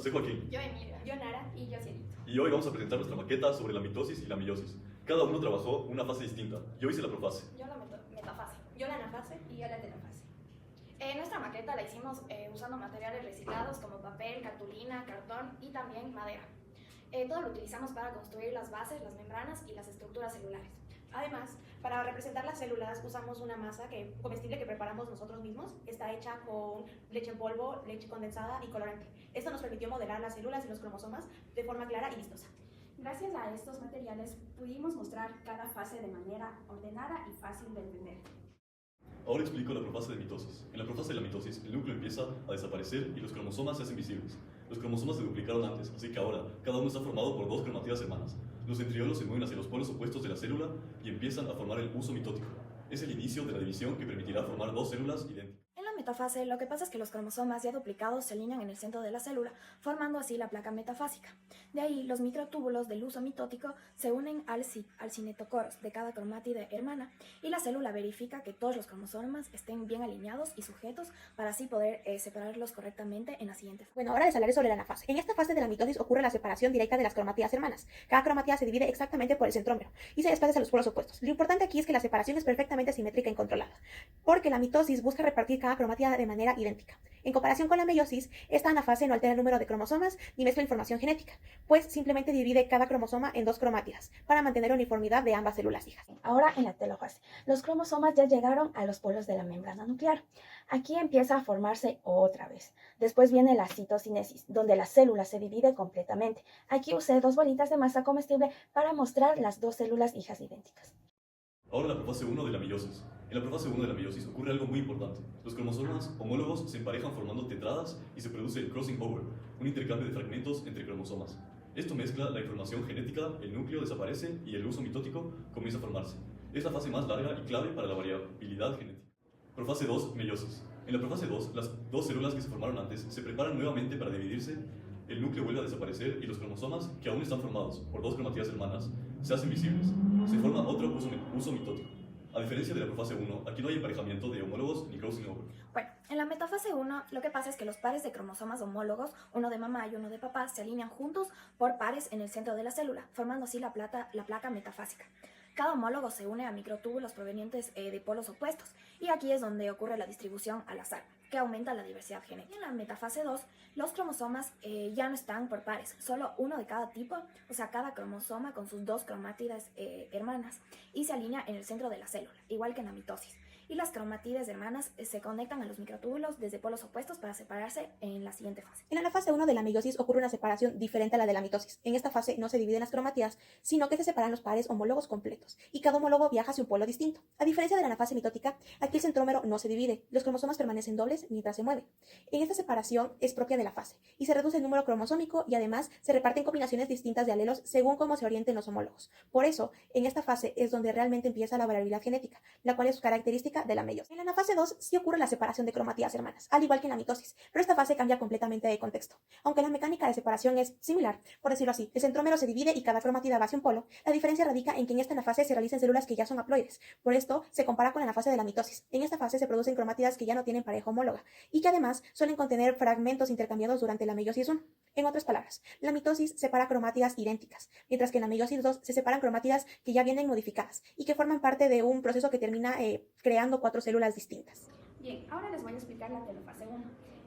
soy Joaquín. Yo Emilia. Yo Nara. Y yo Cielito. Y hoy vamos a presentar nuestra maqueta sobre la mitosis y la meiosis. Cada uno trabajó una fase distinta. Yo hice la profase. Yo la metafase. Yo la anafase. Y yo la telofase. Nuestra maqueta la hicimos usando materiales reciclados como papel, cartulina, cartón y también madera. Todo lo utilizamos para construir las bases, las membranas y las estructuras celulares. Además, para representar las células usamos una masa comestible que preparamos nosotros mismos. Está hecha con leche en polvo, leche condensada y colorante. Esto nos permitió modelar las células y los cromosomas de forma clara y vistosa. Gracias a estos materiales pudimos mostrar cada fase de manera ordenada y fácil de entender. Ahora explico la profase de mitosis. En la profase de la mitosis, el núcleo empieza a desaparecer y los cromosomas se hacen visibles. Los cromosomas se duplicaron antes, así que ahora cada uno está formado por dos cromatídas hermanas. Los centriolos se mueven hacia los polos opuestos de la célula y empiezan a formar el uso mitótico. Es el inicio de la división que permitirá formar dos células idénticas. En la metafase, lo que pasa es que los cromosomas ya duplicados se alinean en el centro de la célula, formando así la placa metafásica. De ahí, los microtúbulos del uso mitótico se unen al cinetocoros de cada cromátide hermana y la célula verifica que todos los cromosomas estén bien alineados y sujetos para así poder separarlos correctamente en la siguiente fase. Bueno, ahora les hablaré sobre la anafase. En esta fase de la mitosis ocurre la separación directa de las cromatías hermanas. Cada cromatida se divide exactamente por el centrómero y se desplaza a los polos opuestos. Lo importante aquí es que la separación es perfectamente simétrica y controlada, porque la mitosis busca repartir cada cromatida de manera idéntica. En comparación con la meiosis, esta anafase no altera el número de cromosomas ni mezcla información genética, pues simplemente divide cada cromosoma en dos cromátidas para mantener uniformidad de ambas células hijas. Ahora en la telofase, los cromosomas ya llegaron a los polos de la membrana nuclear. Aquí empieza a formarse otra vez. Después viene la citocinesis, donde la célula se divide completamente. Aquí usé dos bolitas de masa comestible para mostrar las dos células hijas idénticas. Ahora la profase 1 de la meiosis. En la profase 1 de la meiosis ocurre algo muy importante. Los cromosomas homólogos se emparejan formando tetradas y se produce el crossing over, un intercambio de fragmentos entre cromosomas. Esto mezcla la información genética, el núcleo desaparece y el uso mitótico comienza a formarse. Es la fase más larga y clave para la variabilidad genética. Profase 2, meiosis. En la profase 2, las dos células que se formaron antes se preparan nuevamente para dividirse, el núcleo vuelve a desaparecer y los cromosomas, que aún están formados por dos cromatías hermanas, se hacen visibles. Se forma otro uso mitótico. A diferencia de la profase 1, aquí no hay emparejamiento de homólogos ni crossing over. Bueno, en la metafase 1, lo que pasa es que los pares de cromosomas homólogos, uno de mamá y uno de papá, se alinean juntos por pares en el centro de la célula, formando así la placa metafásica. Cada homólogo se une a microtúbulos provenientes de polos opuestos, y aquí es donde ocurre la distribución al azar, que aumenta la diversidad genética. En la metafase 2, los cromosomas ya no están por pares, solo uno de cada tipo, o sea, cada cromosoma con sus dos cromátidas hermanas, y se alinea en el centro de la célula, igual que en la mitosis. Y las cromátides hermanas se conectan a los microtúbulos desde polos opuestos para separarse en la siguiente fase. En la fase 1 de la meiosis ocurre una separación diferente a la de la mitosis. En esta fase no se dividen las cromatías, sino que se separan los pares homólogos completos, y cada homólogo viaja hacia un polo distinto. A diferencia de la anafase mitótica, aquí el centrómero no se divide, los cromosomas permanecen dobles mientras se mueven. En esta separación es propia de la fase, y se reduce el número cromosómico y además se reparten combinaciones distintas de alelos según cómo se orienten los homólogos. Por eso, en esta fase es donde realmente empieza la variabilidad genética, la cual es característica de la meiosis. En la fase 2 sí ocurre la separación de cromatías hermanas, al igual que en la mitosis, pero esta fase cambia completamente de contexto. Aunque la mecánica de separación es similar, por decirlo así, el centrómero se divide y cada cromatida va hacia un polo, la diferencia radica en que en esta anafase se realizan células que ya son haploides. Por esto se compara con la fase de la mitosis. En esta fase se producen cromátidas que ya no tienen pareja homóloga y que además suelen contener fragmentos intercambiados durante la meiosis 1. En otras palabras, la mitosis separa cromátidas idénticas, mientras que en la meiosis 2 se separan cromátidas que ya vienen modificadas y que forman parte de un proceso que termina creando cuatro células distintas. Bien, ahora les voy a explicar la telofase 1.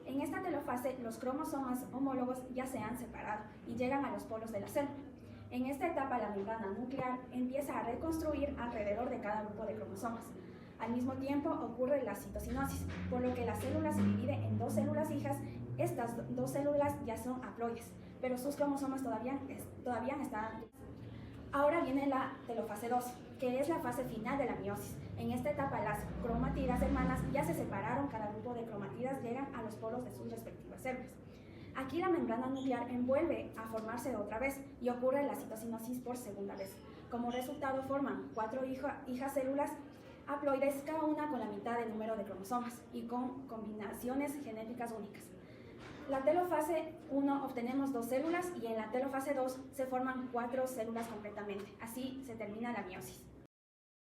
En esta telofase, los cromosomas homólogos ya se han separado y llegan a los polos de la célula. En esta etapa, la membrana nuclear empieza a reconstruir alrededor de cada grupo de cromosomas. Al mismo tiempo ocurre la citocinosis, por lo que la célula se divide en dos células hijas. Estas dos células ya son haploides, pero sus cromosomas todavía están. Ahora viene la telofase 2, que es la fase final de la meiosis. En esta etapa, las cromátidas hermanas ya se separaron, cada grupo de cromátidas llegan a los polos de sus respectivas células. Aquí la membrana nuclear vuelve a formarse otra vez y ocurre la citocinosis por segunda vez. Como resultado forman cuatro hijas células haploides, cada una con la mitad del número de cromosomas y con combinaciones genéticas únicas. La telofase 1 obtenemos dos células y en la telofase 2 se forman cuatro células completamente. Así se termina la meiosis.